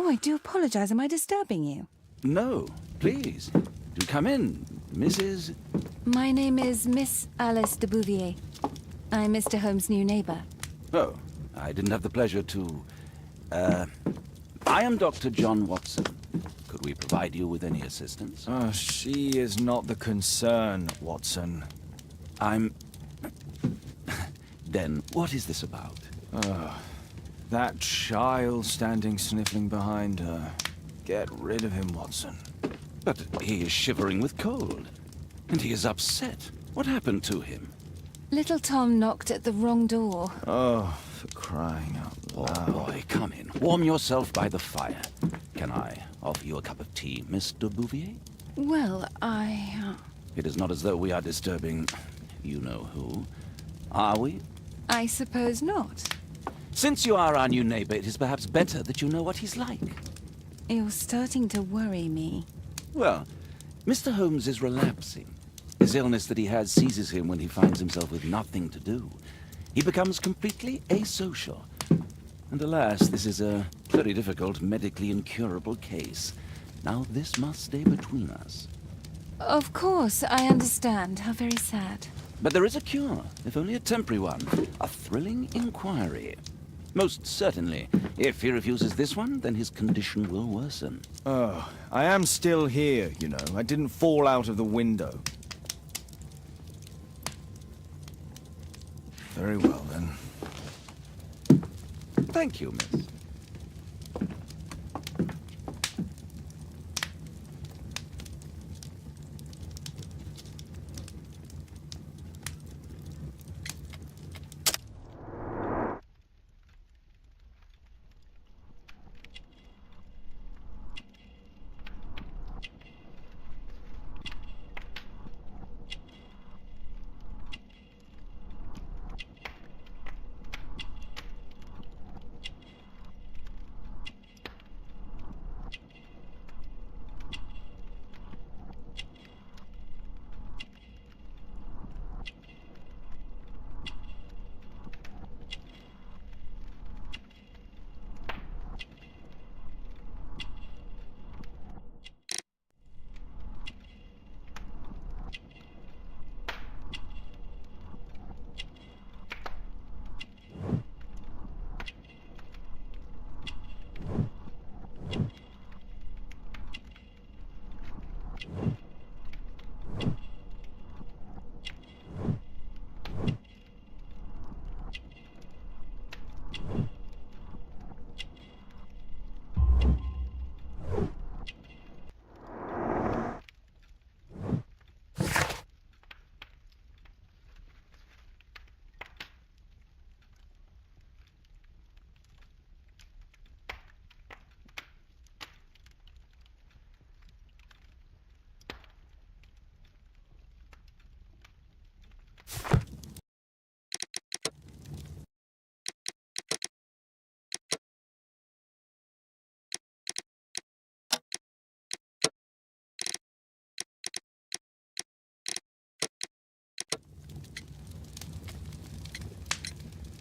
Oh, I do apologize. Am I disturbing you? No, please. Do come in, Mrs. My name is Miss Alice de Bouvier. I'm Mr. Holmes' new neighbor. Oh, I didn't have the pleasure to... I am Dr. John Watson. Could we provide you with any assistance? She is not the concern, Watson. I'm... Then, what is this about? That child standing sniffling behind her. Get rid of him, Watson. But he is shivering with cold. And he is upset. What happened to him? Little Tom knocked at the wrong door. Oh, for crying out loud. Oh, boy, come in. Warm yourself by the fire. Can I offer you a cup of tea, Miss de Bouvier? Well, It is not as though we are disturbing you-know-who, are we? I suppose not. Since you are our new neighbor, it is perhaps better that you know what he's like. You're starting to worry me. Well, Mr. Holmes is relapsing. His illness that he has seizes him when he finds himself with nothing to do. He becomes completely asocial. And alas, this is a very difficult, medically incurable case. Now this must stay between us. Of course, I understand. How very sad. But there is a cure, if only a temporary one. A thrilling inquiry. Most certainly. If he refuses this one, then his condition will worsen. Oh, I am still here, you know. I didn't fall out of the window. Very well, then. Thank you, miss.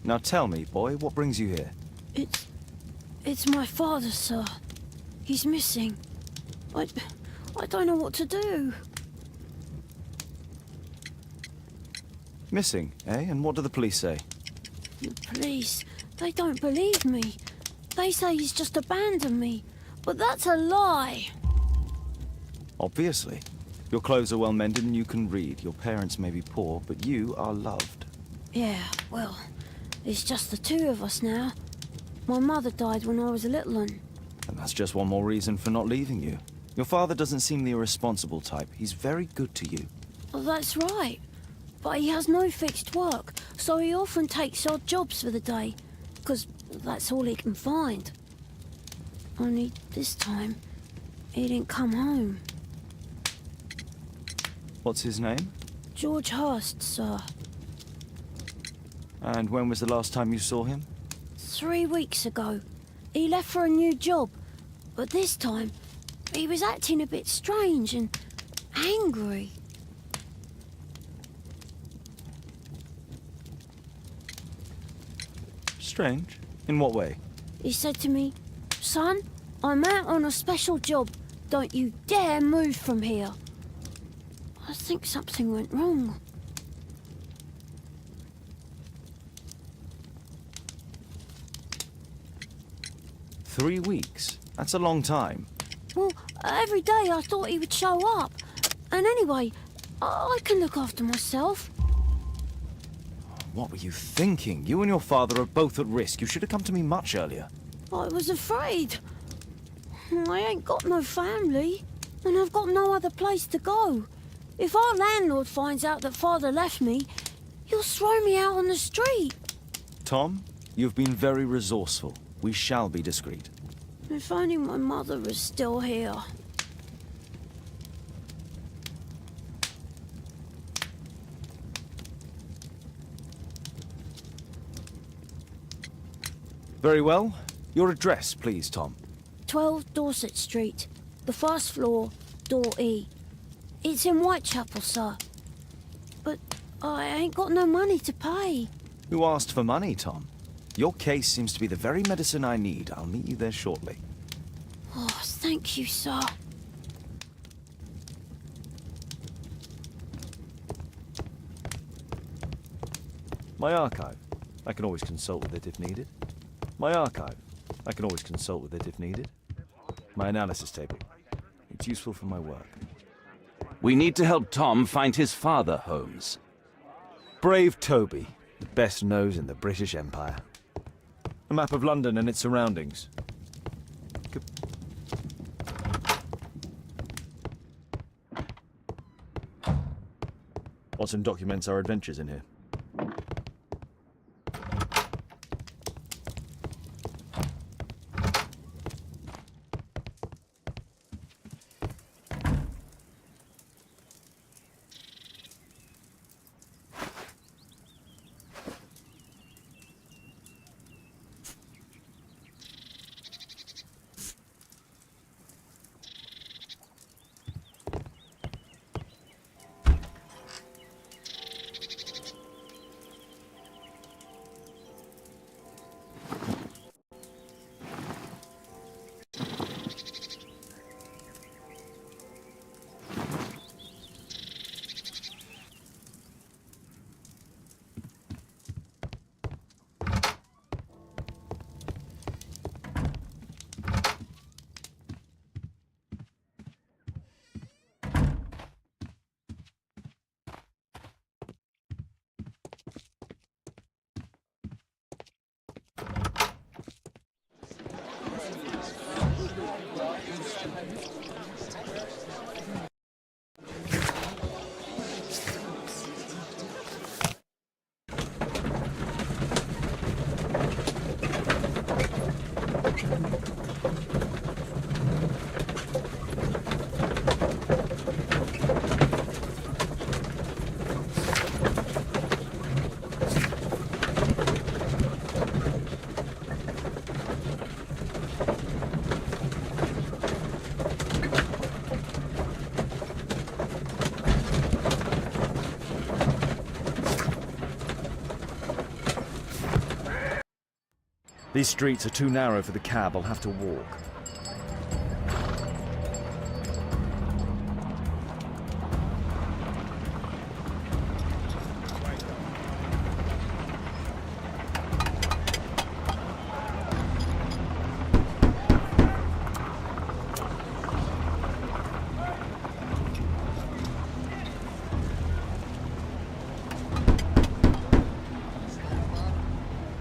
Now tell me, boy, what brings you here? It's my father, sir. He's missing. I don't know what to do. Missing, eh? And what do the police say? The police, they don't believe me. They say he's just abandoned me. But that's a lie. Obviously. Your clothes are well mended and you can read. Your parents may be poor, but you are loved. Yeah, well, it's just the two of us now. My mother died when I was a little one. And that's just one more reason for not leaving you. Your father doesn't seem the irresponsible type. He's very good to you. Well, that's right. But he has no fixed work, so he often takes odd jobs for the day, because that's all he can find. Only this time, he didn't come home. What's his name? George Hurst, sir. And when was the last time you saw him? 3 weeks ago. He left for a new job, but this time, he was acting a bit strange and angry. Strange. In what way? He said to me, "Son, I'm out on a special job. Don't you dare move from here. I think something went wrong. Three weeks? That's a long time. Well, every day I thought he would show up. And anyway, I can look after myself. What were you thinking? You and your father are both at risk. You should have come to me much earlier. I was afraid. I ain't got no family, and I've got no other place to go. If our landlord finds out that Father left me, he'll throw me out on the street. Tom, you've been very resourceful. We shall be discreet. If only my mother was still here. Very well. Your address, please, Tom. 12 Dorset Street, the first floor, door E. It's in Whitechapel, sir. But I ain't got no money to pay. Who asked for money, Tom? Your case seems to be the very medicine I need. I'll meet you there shortly. Oh, thank you, sir. My archive. I can always consult with it if needed. My archive. I can always consult with it if needed. My analysis table. It's useful for my work. We need to help Tom find his father, Holmes. Brave Toby, the best nose in the British Empire. A map of London and its surroundings. Watson documents our adventures in here. These streets are too narrow for the cab. I'll have to walk.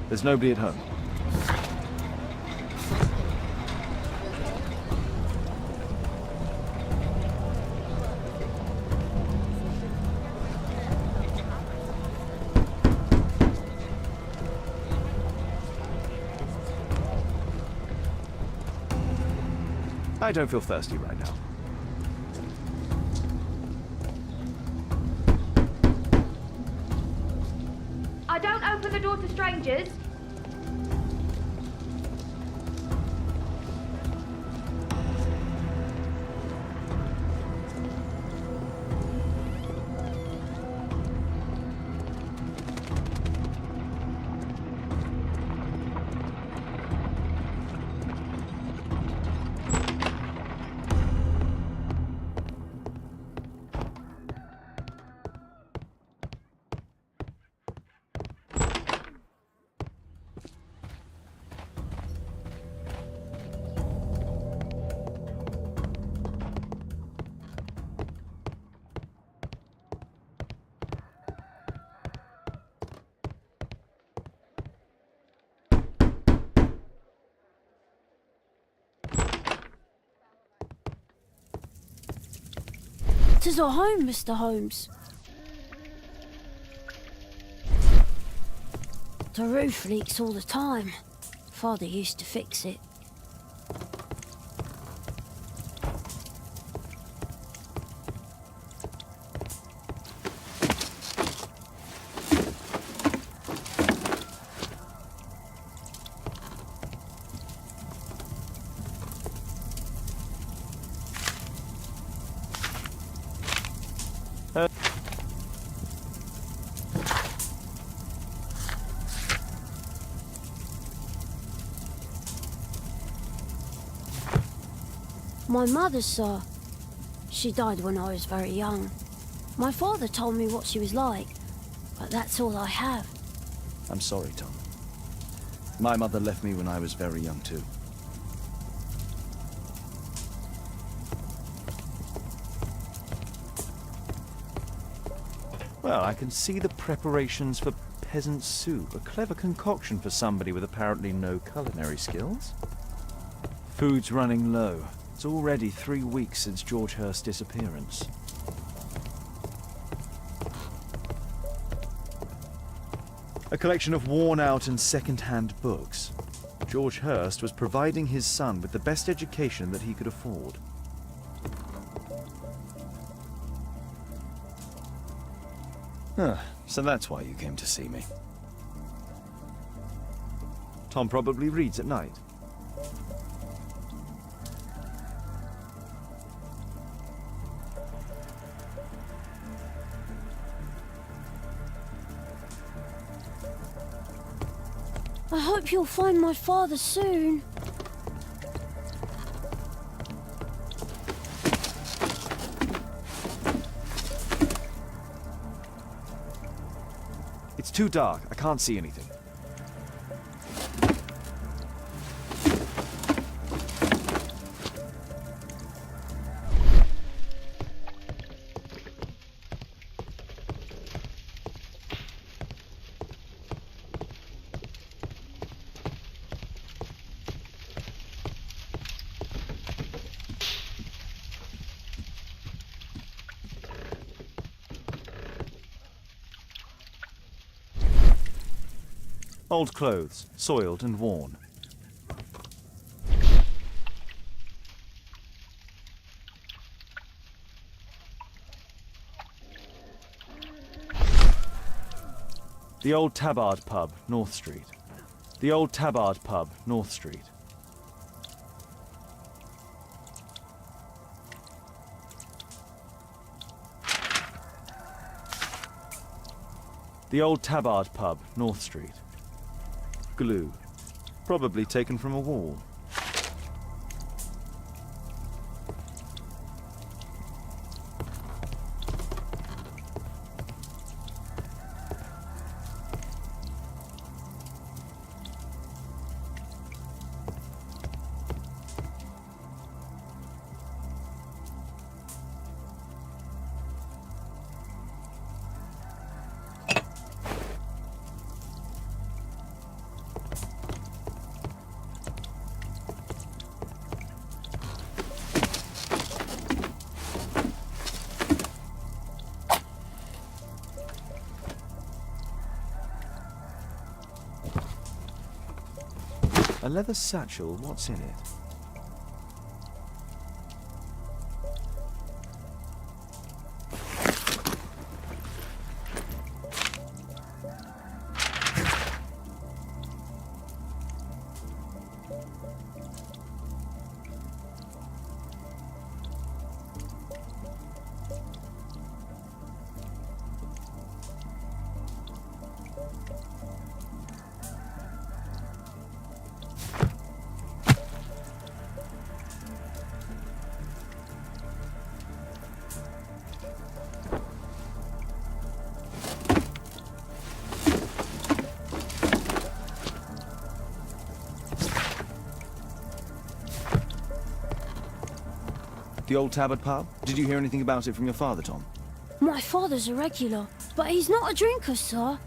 There's nobody at home. I don't feel thirsty right now. I don't open the door to strangers. doctors are home, Mr. Holmes. The roof leaks all the time. Father used to fix it. My mother, sir. She died when I was very young. My father told me what she was like, but that's all I have. I'm sorry, Tom. My mother left me when I was very young, too. Well, I can see the preparations for peasant soup. A clever concoction for somebody with apparently no culinary skills. Food's running low. It's already 3 weeks since George Hurst's disappearance. A collection of worn-out and second-hand books. George Hurst was providing his son with the best education that he could afford. So that's why you came to see me. Tom probably reads at night. I hope you'll find my father soon. It's too dark. I can't see anything. Old clothes, soiled and worn. The Old Tabard Pub, North Street. The Old Tabard Pub, North Street. The Old Tabard Pub, North Street. Glue. Probably taken from a wall. A leather satchel, what's in it? The Old Tabard Pub? Did you hear anything about it from your father, Tom? My father's a regular, but he's not a drinker, sir.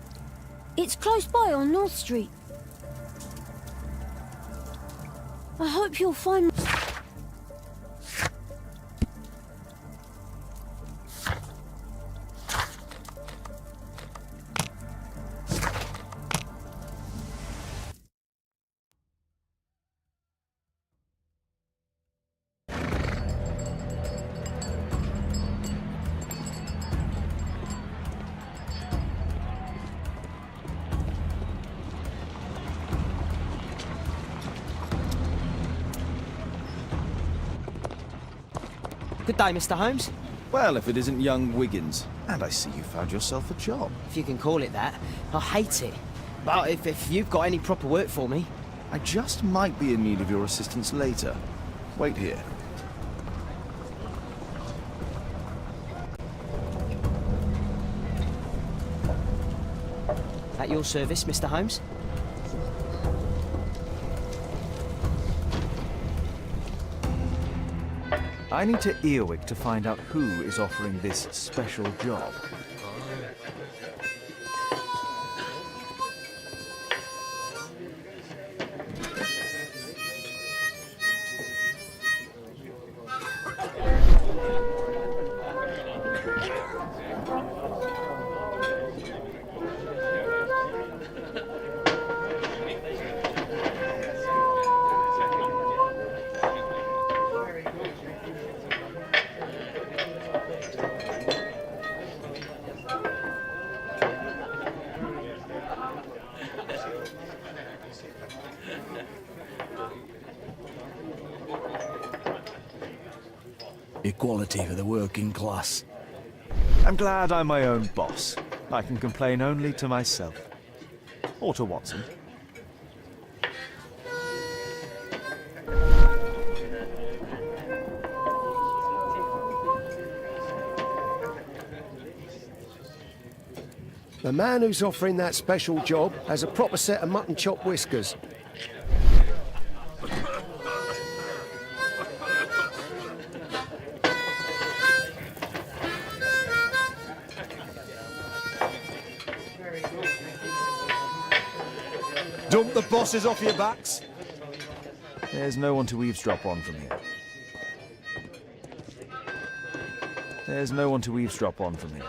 It's close by on North Street. I hope you'll find... Good day, Mr. Holmes. Well, if it isn't young Wiggins. And I see you found yourself a job. If you can call it that. I hate it. But if you've got any proper work for me... I just might be in need of your assistance later. Wait here. At your service, Mr. Holmes. I need to Earwig to find out who is offering this special job. Equality for the working class. I'm glad I'm my own boss. I can complain only to myself. Or to Watson. The man who's offering that special job has a proper set of mutton chop whiskers. Dump the bosses off your backs. There's no one to eavesdrop on from here. There's no one to eavesdrop on from here.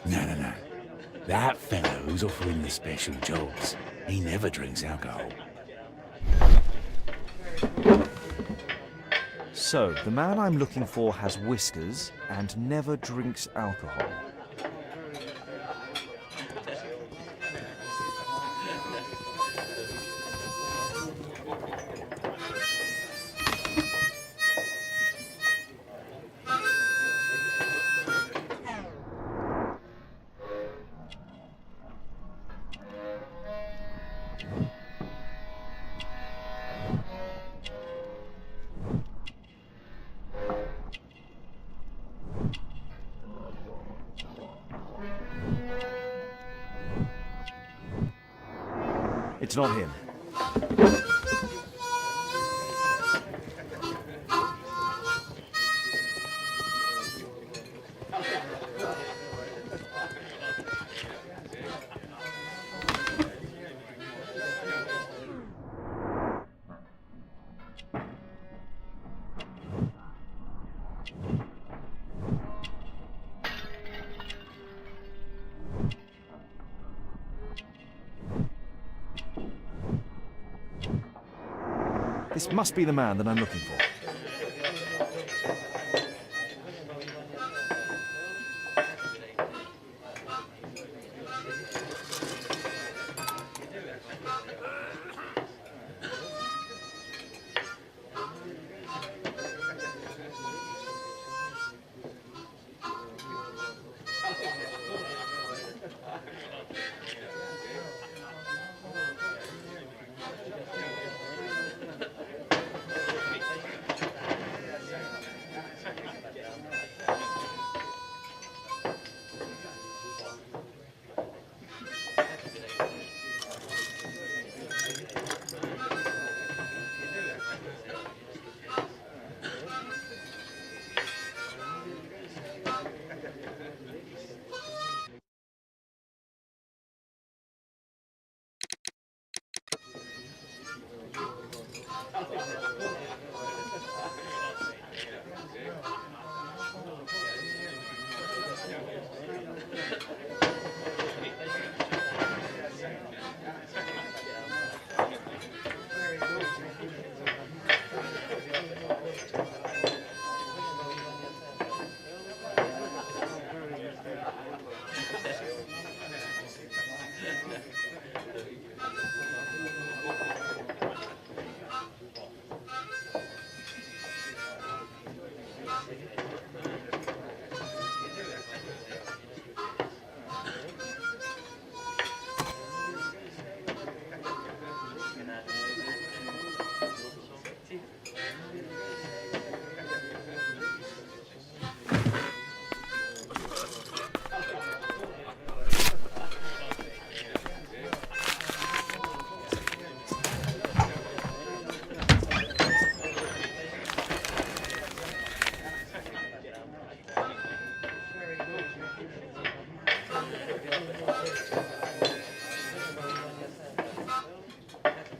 No. That fellow who's offering the special jobs, he never drinks alcohol. So, the man I'm looking for has whiskers and never drinks alcohol. It's not him. This must be the man that I'm looking for.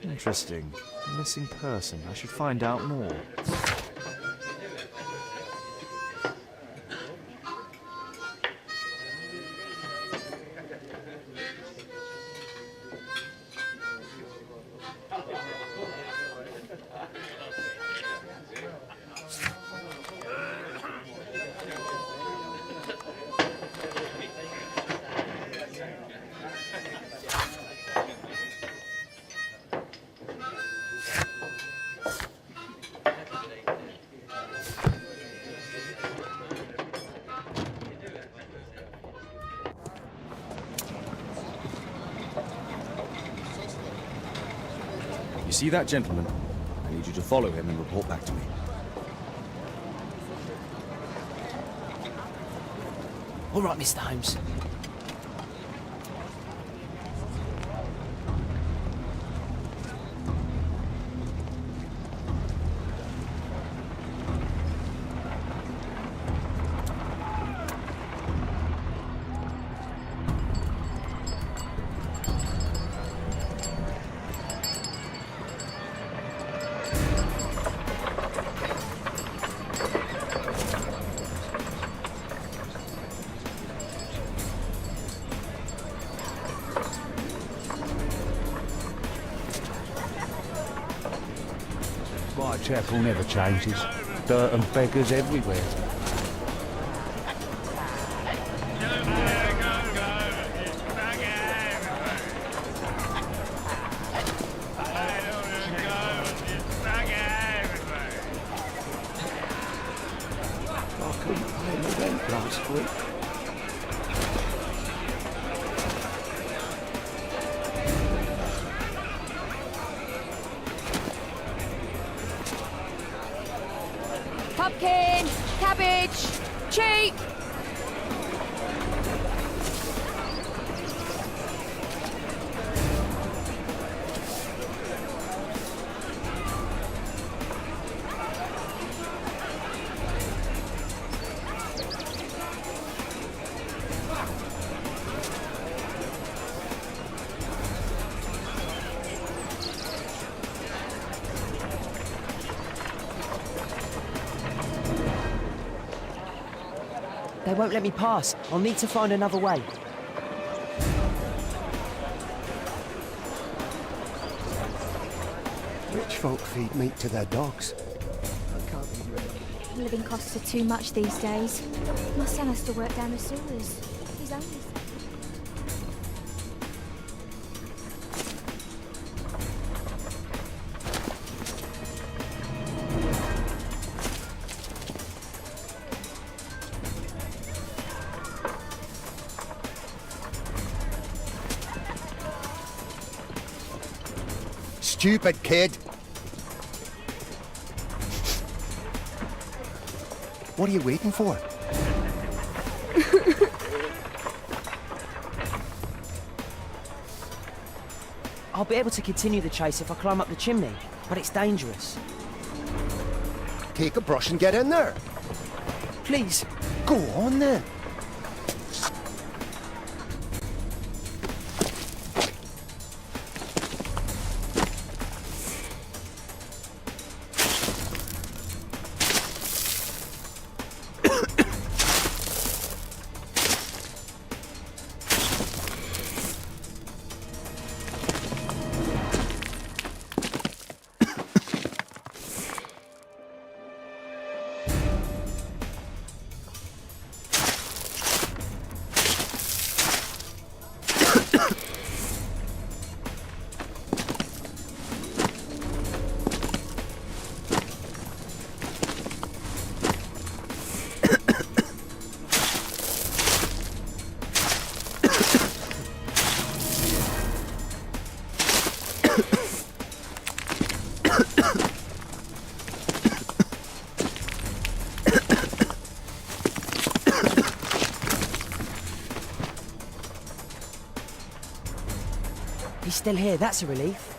Interesting. Missing person. I should find out more. You see that gentleman? I need you to follow him and report back to me. All right, Mr. Holmes. Whitechapel never changes. Dirt and beggars everywhere. I couldn't pay my rent last week. Pumpkin! Cabbage! Cheap! They won't let me pass. I'll need to find another way. Rich folk feed meat to their dogs. I can't be real. Living costs are too much these days. My son has to work down the sewers. He's only... Stupid kid! What are you waiting for? I'll be able to continue the chase if I climb up the chimney, but it's dangerous. Take a brush and get in there. Please. Go on then. he's still here. That's a relief.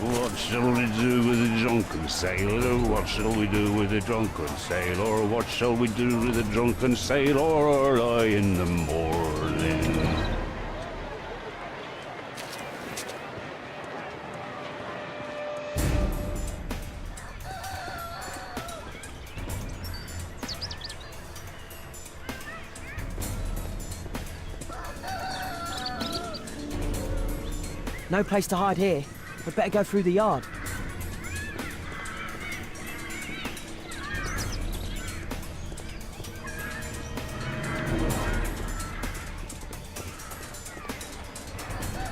What shall we do with the drunken sailor? What shall we do with the drunken sailor? What shall we do with the drunken sailor early in the morning? No place to hide here. We'd better go through the yard.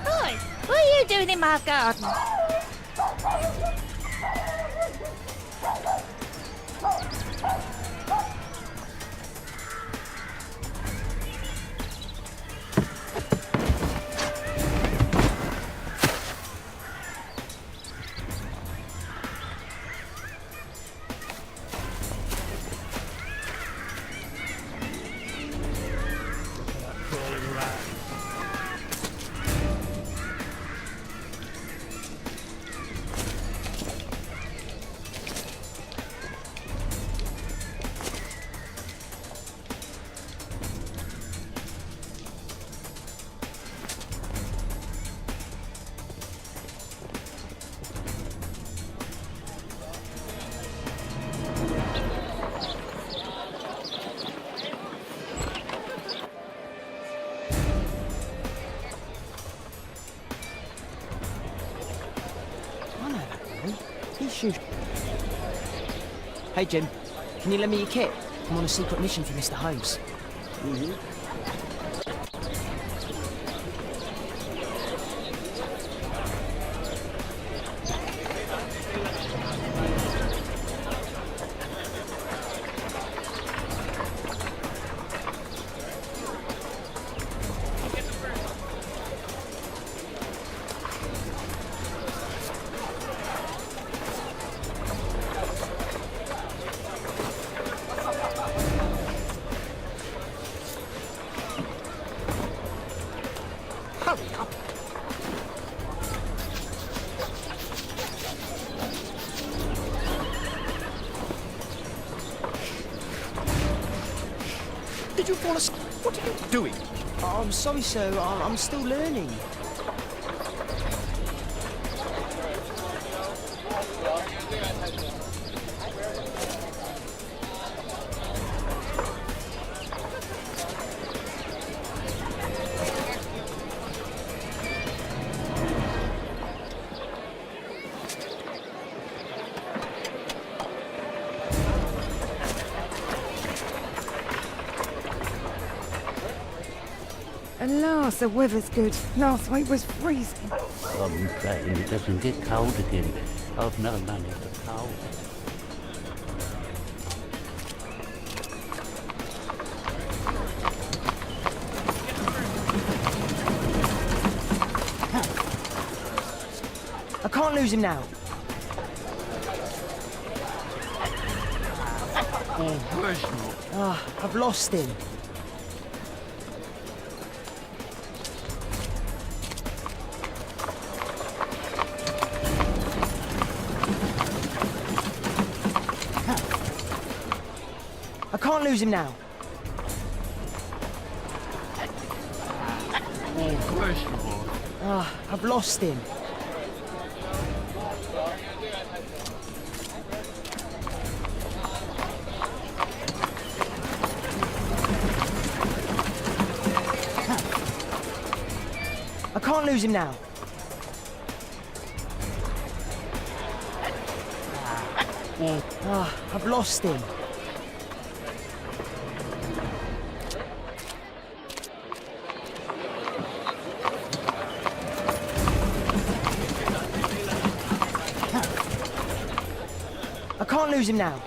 Boy, what are you doing in my garden? Hey, Jim. Can you lend me your kit? I'm on a secret mission for Mr. Holmes. Did you fall asleep? What are you doing? Oh, I'm sorry, sir. I'm still learning. least the weather's good. Last week was freezing. I'm praying it doesn't get cold again. I've no money for coal. I can't lose him now. I've lost him. I can't lose him now. I've lost him. I can't lose him now. I've lost him. I can't lose him now.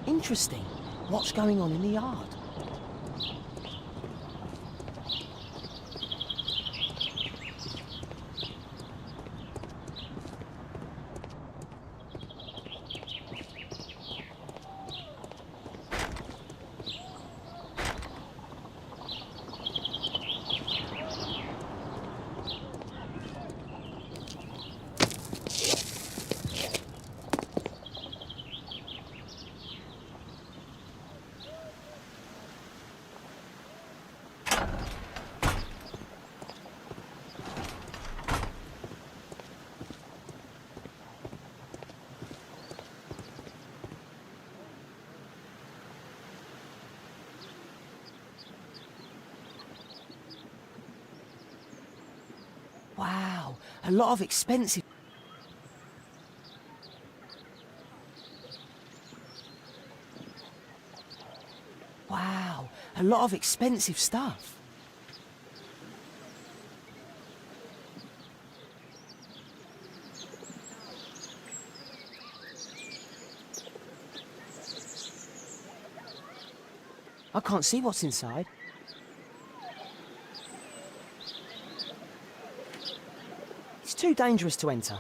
Interesting. What's going on in the yard? Wow, a lot of expensive... Wow, a lot of expensive stuff. I can't see what's inside. It's too dangerous to enter.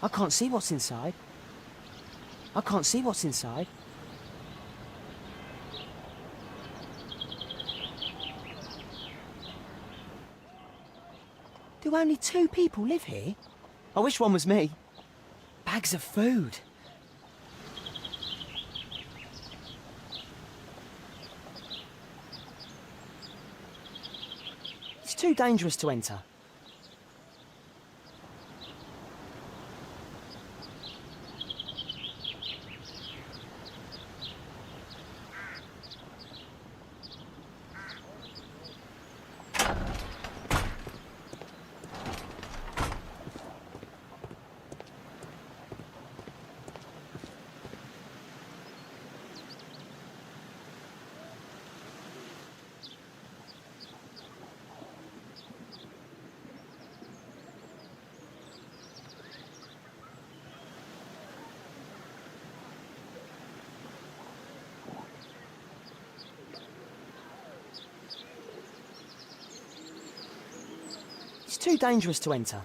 I can't see what's inside. I can't see what's inside. Do only 2 people live here? I wish one was me. Bags of food. It's too dangerous to enter. It's too dangerous to enter.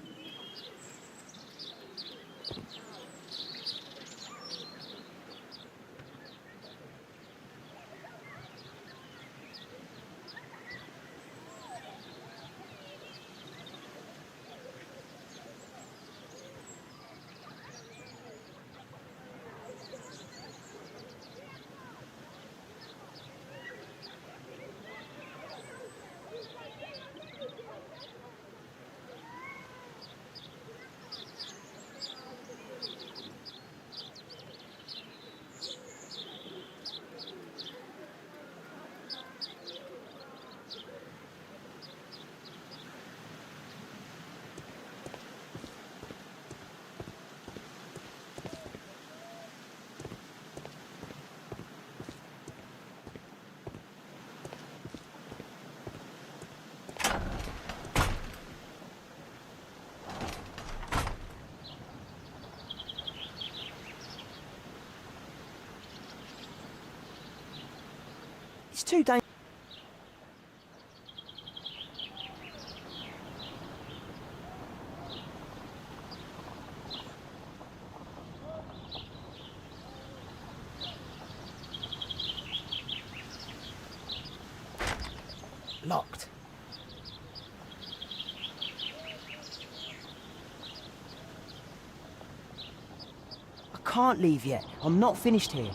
It's too dangerous. Locked. I can't leave yet. I'm not finished here.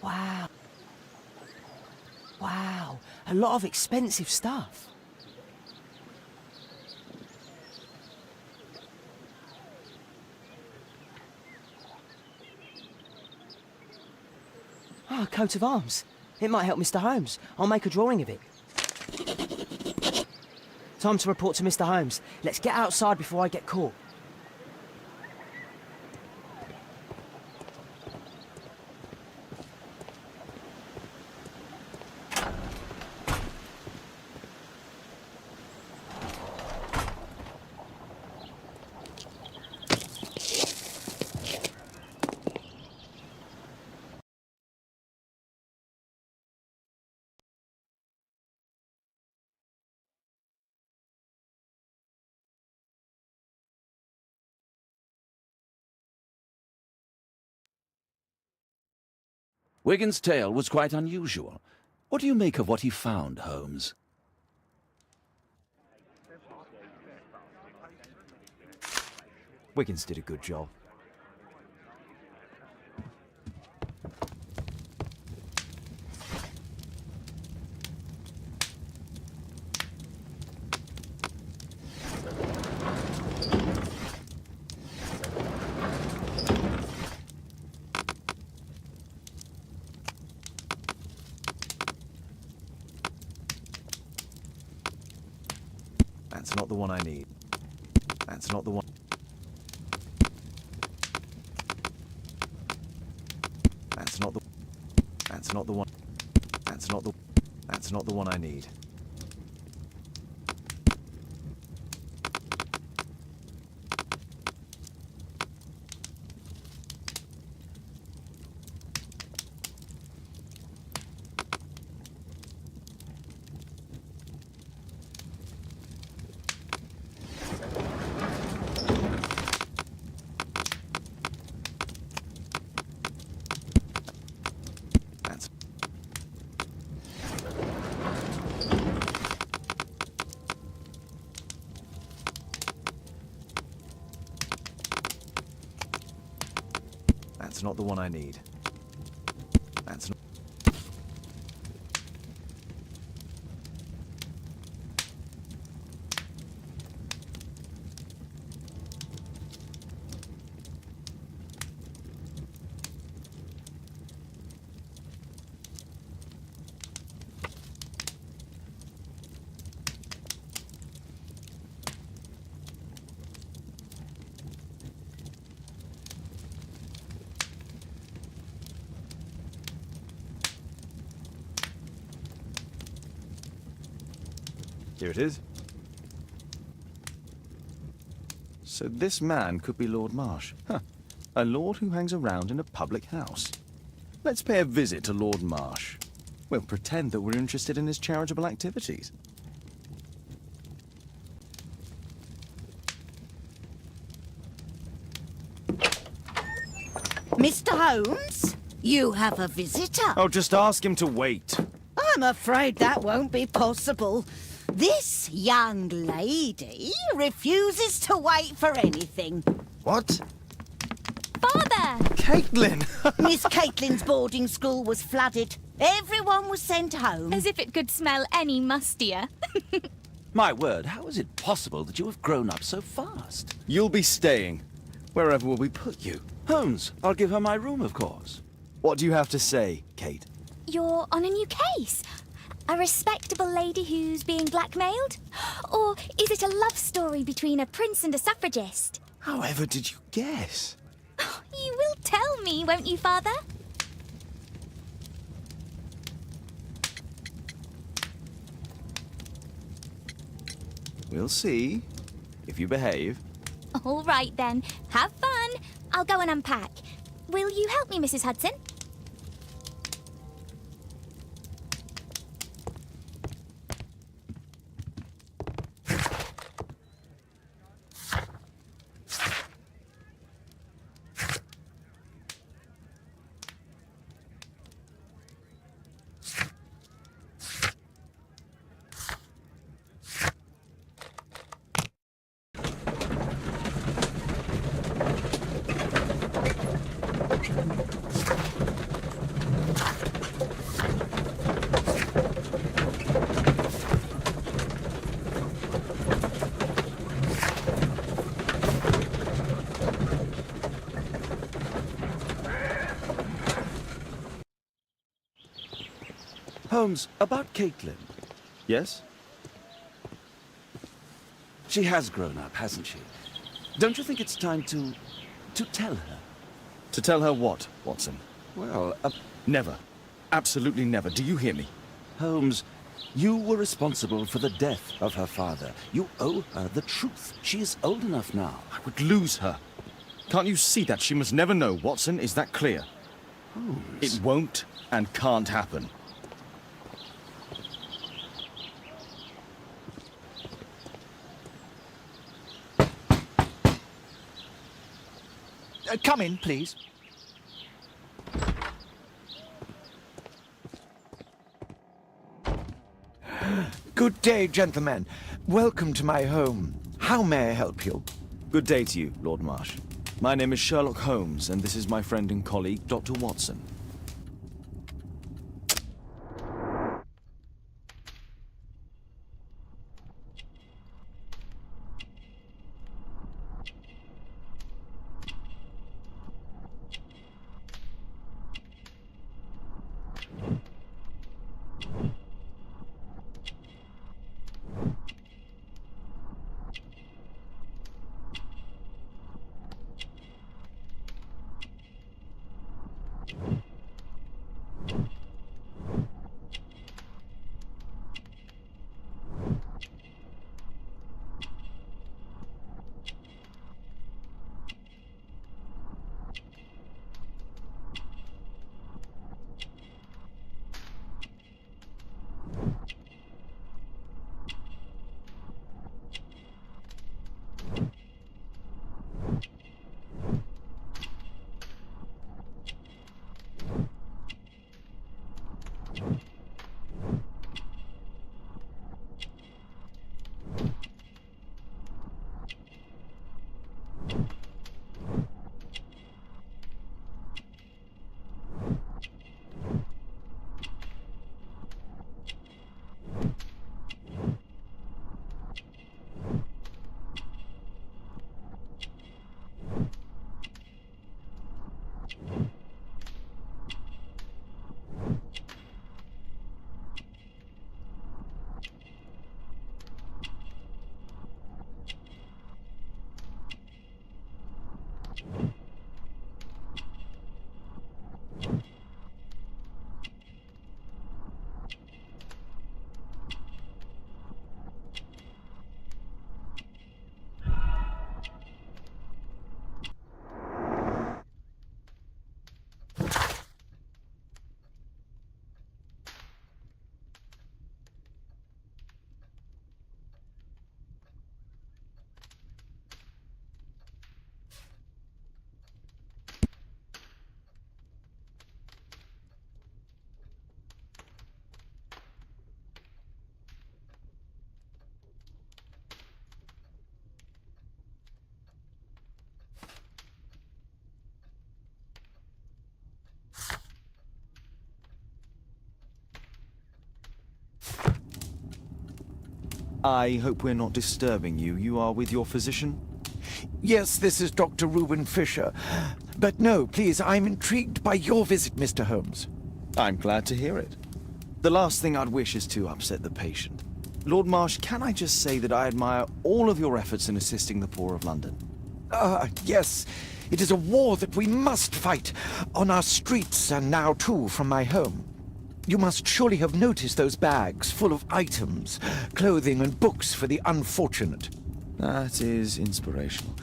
Wow. Wow, a lot of expensive stuff. Ah, a coat of arms. It might help Mr. Holmes. I'll make a drawing of it. Time to report to Mr. Holmes. Let's get outside before I get caught. Wigan's tale was quite unusual. What do you make of what he found, Holmes? Wiggins did a good job. That's not the one I need. That's not the one. That's not the. That's not the one. That's not the. That's not the one I need. That's not the one I need. That's not. Here it is. So this man could be Lord Marsh. Huh. A lord who hangs around in a public house. Let's pay a visit to Lord Marsh. We'll pretend that we're interested in his charitable activities. Mr. Holmes, you have a visitor. Oh, just ask him to wait. I'm afraid that won't be possible. This young lady refuses to wait for anything. What? Father! Caitlin! Miss Caitlin's boarding school was flooded. Everyone was sent home. As if it could smell any mustier. My word, how is it possible that you have grown up so fast? You'll be staying. Wherever will we put you? Holmes, I'll give her my room, of course. What do you have to say, Kate? You're on a new case. A respectable lady who's being blackmailed? Or is it a love story between a prince and a suffragist? However did you guess? You will tell me, won't you, Father? We'll see. If you behave. All right, then. Have fun. I'll go and unpack. Will you help me, Mrs. Hudson? Holmes, about Caitlin. Yes? She has grown up, hasn't she? Don't you think it's time to tell her? To tell her what, Watson? Well, Never. Absolutely never. Do you hear me? Holmes, you were responsible for the death of her father. You owe her the truth. She is old enough now. I would lose her. Can't you see that? She must never know, Watson. Is that clear? Holmes. It won't and can't happen. Come in, please. Good day, gentlemen. Welcome to my home. How may I help you? Good day to you, Lord Marsh. My name is Sherlock Holmes, and this is my friend and colleague, Dr. Watson. I hope we're not disturbing you. You are with your physician? Yes, this is Dr. Reuben Fisher. But no, please, I'm intrigued by your visit, Mr. Holmes. I'm glad to hear it. The last thing I'd wish is to upset the patient. Lord Marsh, can I just say that I admire all of your efforts in assisting the poor of London? Yes. It is a war that we must fight, on our streets and now too from my home. You must surely have noticed those bags full of items, clothing and books for the unfortunate. That is inspirational.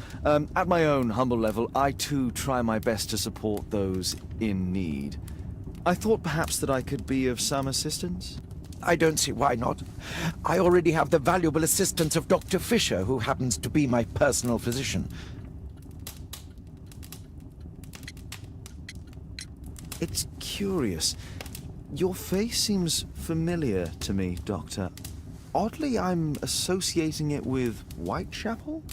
At my own humble level, I too try my best to support those in need. I thought perhaps that I could be of some assistance. I don't see why not. I already have the valuable assistance of Dr. Fisher, who happens to be my personal physician. It's curious. Your face seems familiar to me, Doctor. Oddly, I'm associating it with Whitechapel?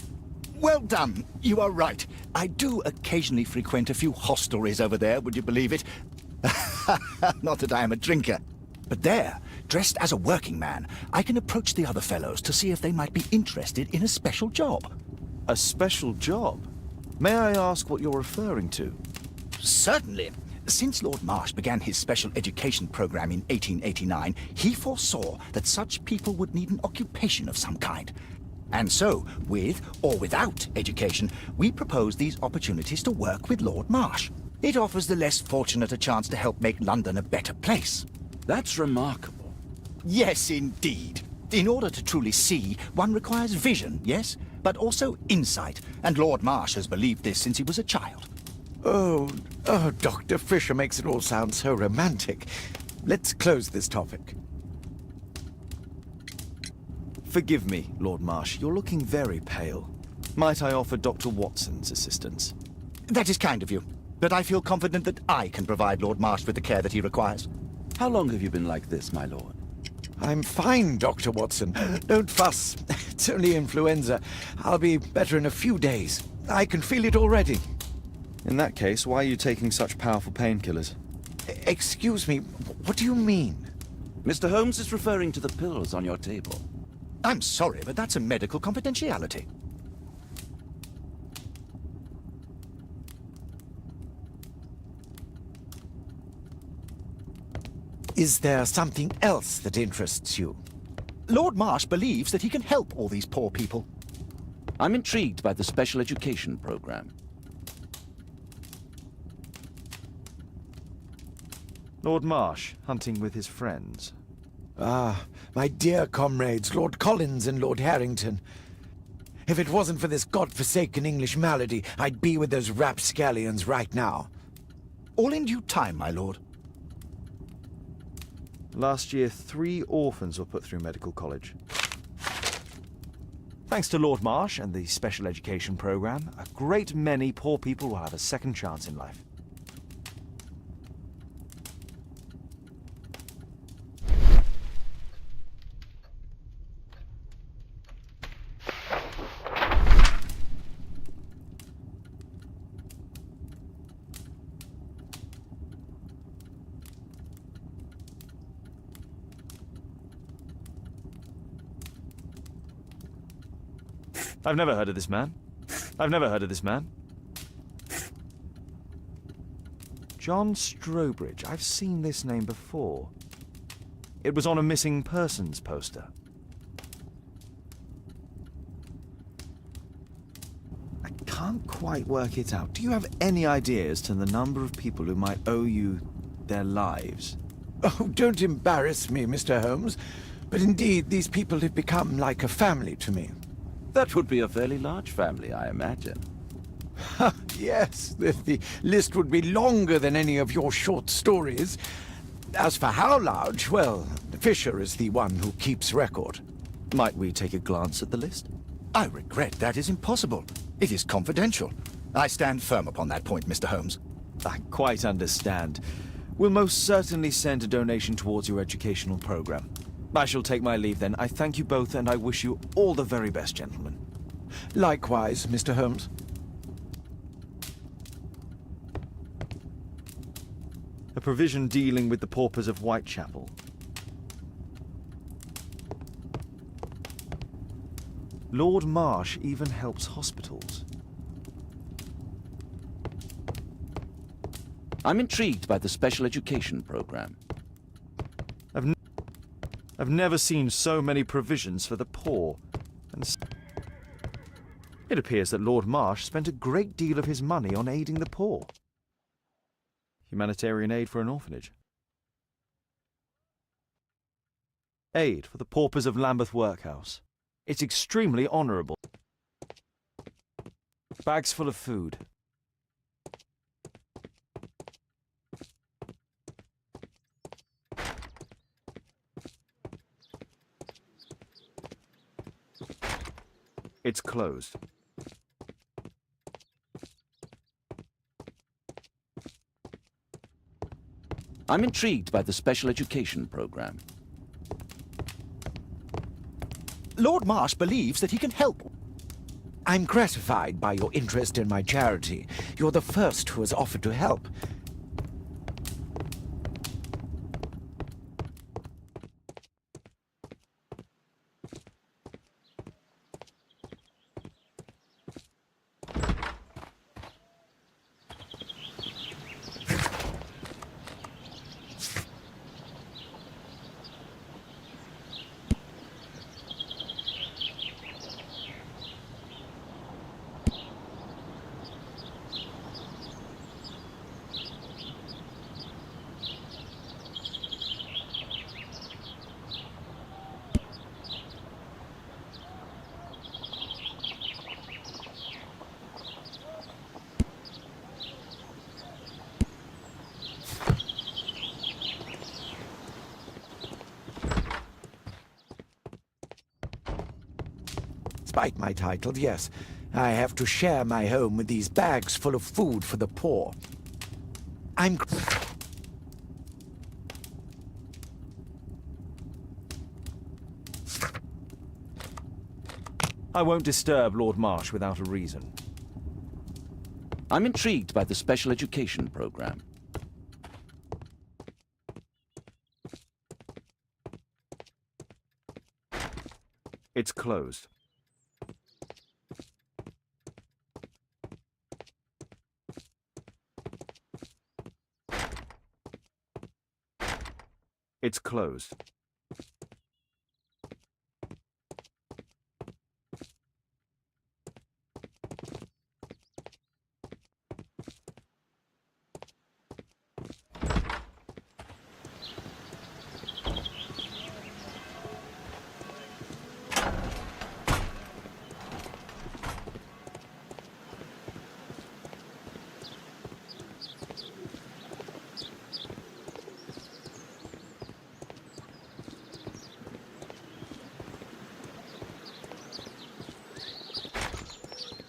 Well done. You are right. I do occasionally frequent a few hostelries over there, would you believe it? Not that I am a drinker. But there, dressed as a working man, I can approach the other fellows to see if they might be interested in a special job. A special job? May I ask what you're referring to? Certainly. Since Lord Marsh began his special education program in 1889, he foresaw that such people would need an occupation of some kind. And so, with or without education, we propose these opportunities to work with Lord Marsh. It offers the less fortunate a chance to help make London a better place. That's remarkable. Yes, indeed. In order to truly see, one requires vision, yes, but also insight, and Lord Marsh has believed this since he was a child. Oh, Dr. Fisher makes it all sound so romantic. Let's close this topic. Forgive me, Lord Marsh. You're looking very pale. Might I offer Dr. Watson's assistance? That is kind of you, but I feel confident that I can provide Lord Marsh with the care that he requires. How long have you been like this, my lord? I'm fine, Dr. Watson. Don't fuss. It's only influenza. I'll be better in a few days. I can feel it already. In that case, why are you taking such powerful painkillers? Excuse me, what do you mean? Mr. Holmes is referring to the pills on your table. I'm sorry, but that's a medical confidentiality. Is there something else that interests you? Lord Marsh believes that he can help all these poor people. I'm intrigued by the special education program. Lord Marsh, hunting with his friends. Ah, my dear comrades, Lord Collins and Lord Harrington. If it wasn't for this godforsaken English malady, I'd be with those rapscallions right now. All in due time, my lord. Last year, 3 orphans were put through medical college. Thanks to Lord Marsh and the special education program, a great many poor people will have a second chance in life. I've never heard of this man. I've never heard of this man. John Strobridge. I've seen this name before. It was on a missing persons poster. I can't quite work it out. Do you have any idea as to the number of people who might owe you their lives? Oh, don't embarrass me, Mr. Holmes. But indeed, these people have become like a family to me. That would be a fairly large family, I imagine. Yes, the list would be longer than any of your short stories. As for how large, well, Fisher is the one who keeps record. Might we take a glance at the list? I regret that is impossible. It is confidential. I stand firm upon that point, Mr. Holmes. I quite understand. We'll most certainly send a donation towards your educational program. I shall take my leave then. I thank you both, and I wish you all the very best, gentlemen. Likewise, Mr. Holmes. A provision dealing with the paupers of Whitechapel. Lord Marsh even helps hospitals. I'm intrigued by the special education program. I've never seen so many provisions for the poor. It appears that Lord Marsh spent a great deal of his money on aiding the poor. Humanitarian aid for an orphanage. Aid for the paupers of Lambeth Workhouse. It's extremely honourable. Bags full of food. It's closed. I'm intrigued by the special education program. Lord Marsh believes that he can help. I'm gratified by your interest in my charity. You're the first who has offered to help. Despite my title, yes, I have to share my home with these bags full of food for the poor. I won't disturb Lord Marsh without a reason. I'm intrigued by the special education program. It's closed. It's closed.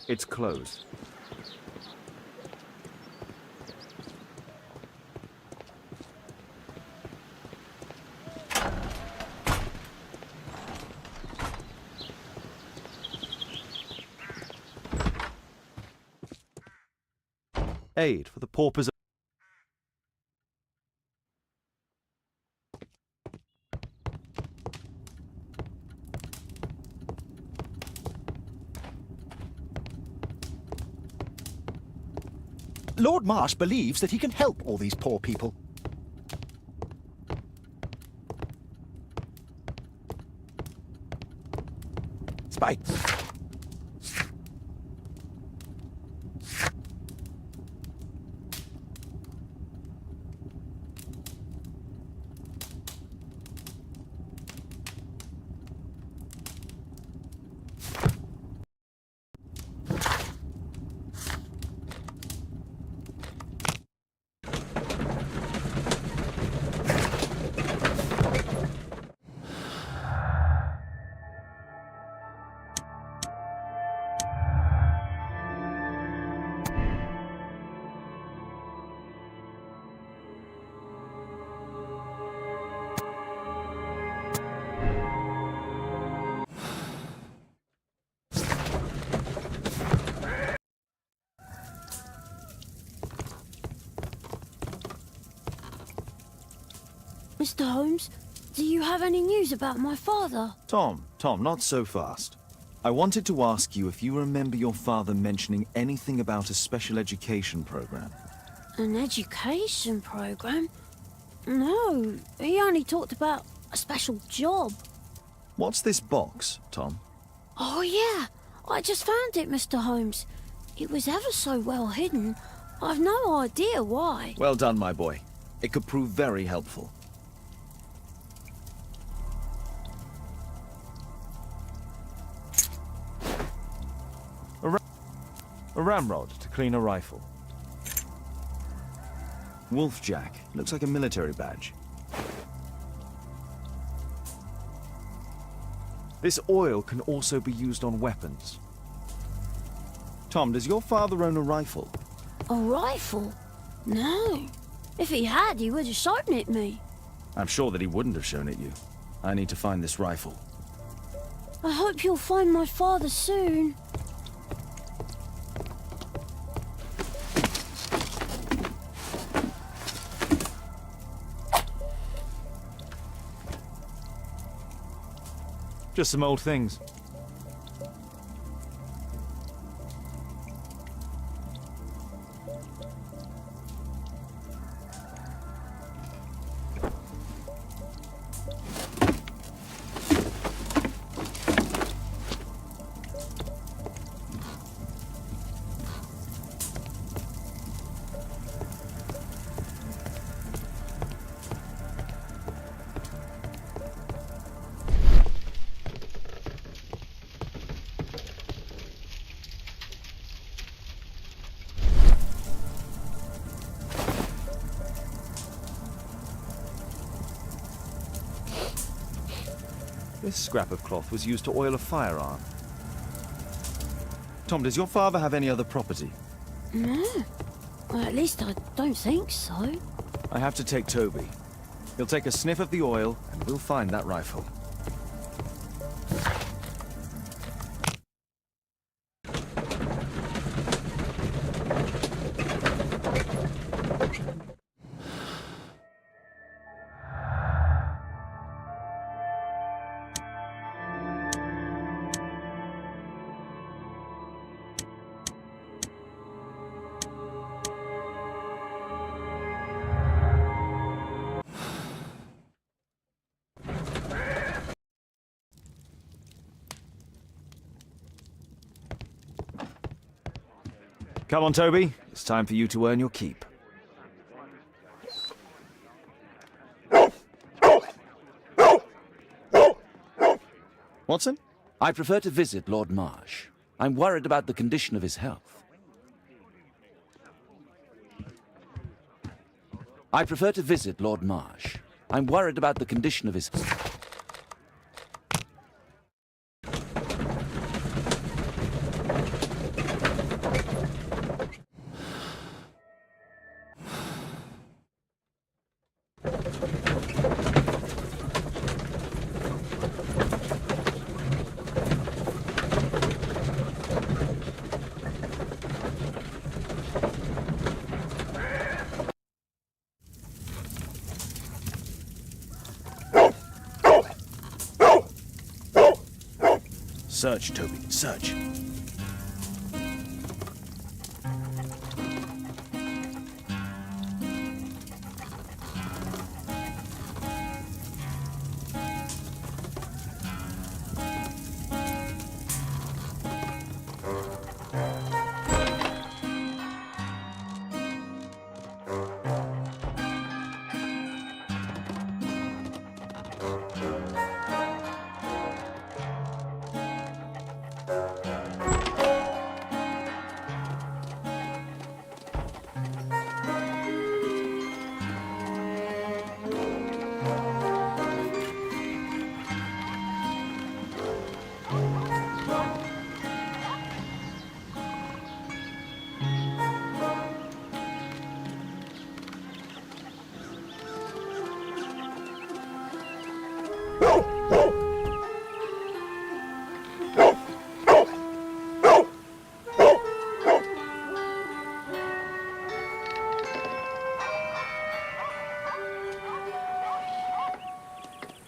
It's closed. Aid for the paupers. Lord Marsh believes that he can help all these poor people. Spike. Mr. Holmes, do you have any news about my father? Tom, not so fast. I wanted to ask you if you remember your father mentioning anything about a special education program. An education program? No, he only talked about a special job. What's this box, Tom? Oh yeah, I just found it, Mr. Holmes. It was ever so well hidden. I've no idea why. Well done, my boy. It could prove very helpful. A ramrod to clean a rifle. Wolfjack. Looks like a military badge. This oil can also be used on weapons. Tom, does your father own a rifle? A rifle? No. If he had, he would have shown it me. I'm sure that he wouldn't have shown it you. I need to find this rifle. I hope you'll find my father soon. Just some old things. This scrap of cloth was used to oil a firearm. Tom, does your father have any other property? No. Well, at least I don't think so. I have to take Toby. He'll take a sniff of the oil, and we'll find that rifle. Come on, Toby. It's time for you to earn your keep. Watson? I prefer to visit Lord Marsh. I'm worried about the condition of his health. I prefer to visit Lord Marsh. I'm worried about the condition of his... Search, Toby, search.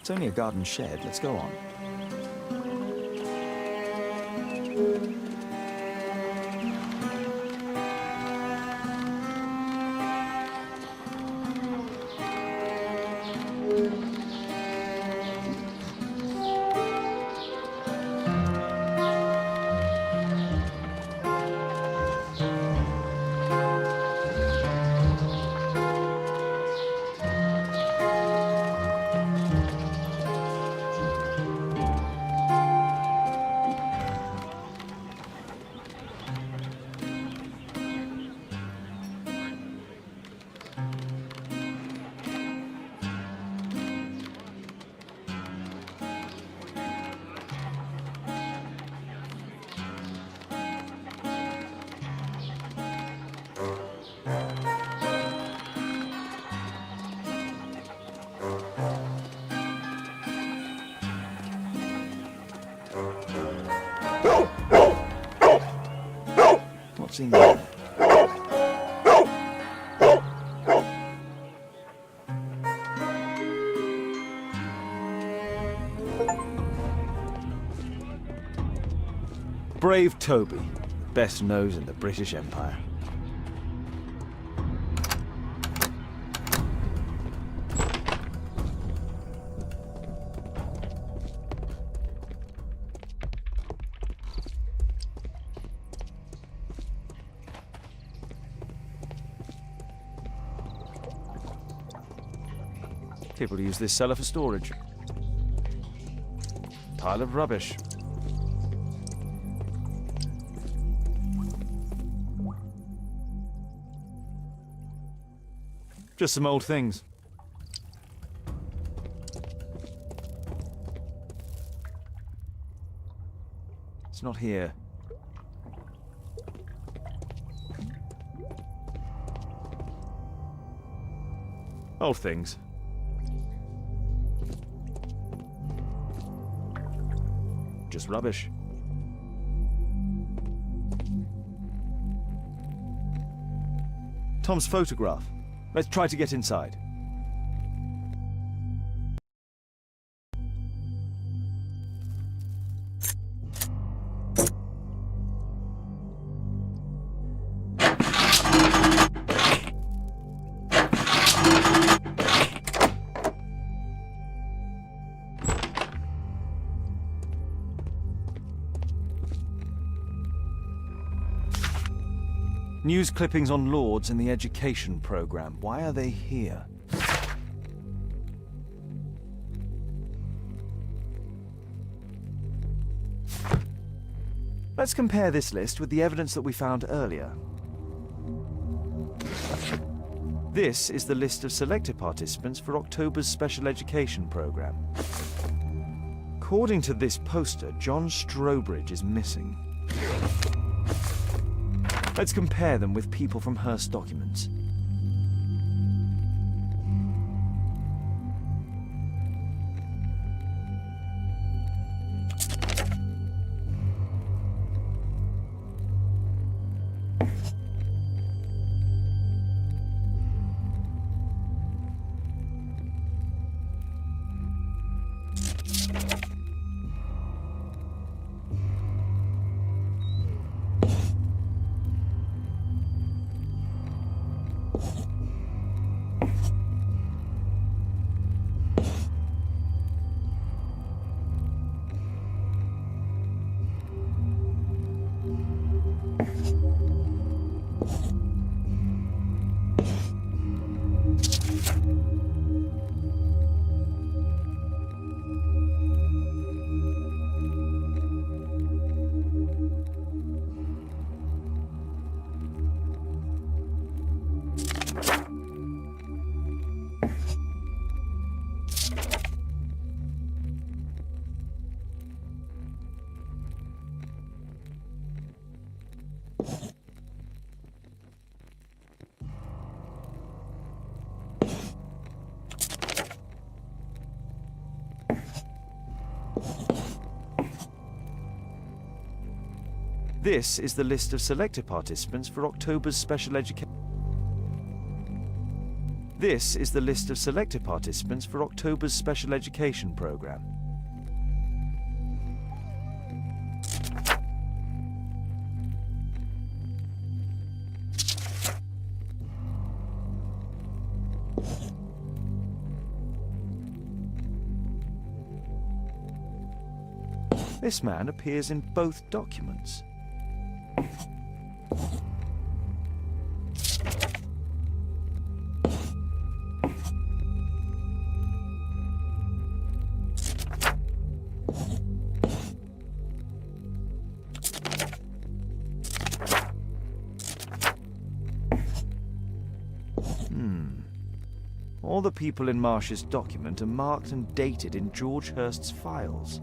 It's only a garden shed. Let's go on. What's in there? Brave Toby, best nose in the British Empire. People use this cellar for storage. Pile of rubbish. Just some old things. It's not here. Old things. Just rubbish. Tom's photograph. Let's try to get inside. News clippings on Lords in the education program. Why are they here? Let's compare this list with the evidence that we found earlier. This is the list of selected participants for October's special education program. According to this poster, John Strobridge is missing. Let's compare them with people from Hearst documents. This is the list of selected participants for October's special education. This is the list of selected participants for October's special education program. This man appears in both documents. All the people in Marsh's document are marked and dated in George Hurst's files.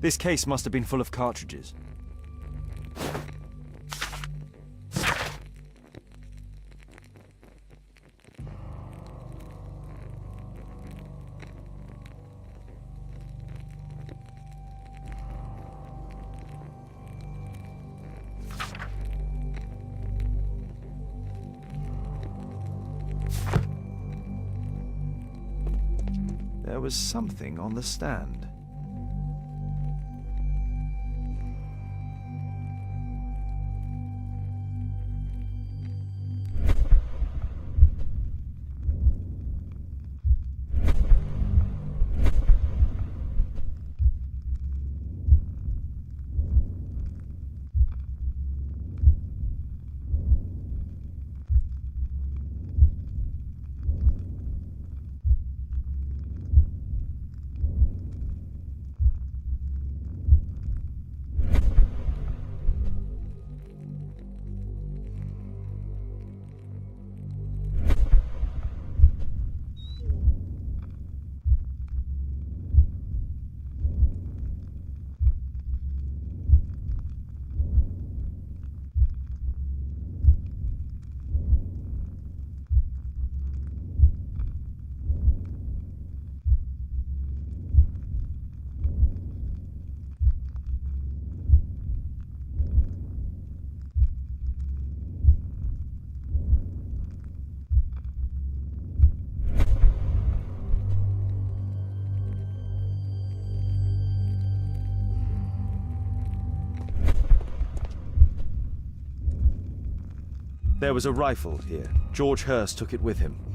This case must have been full of cartridges. There was something on the stand. There was a rifle here. George Hurst took it with him.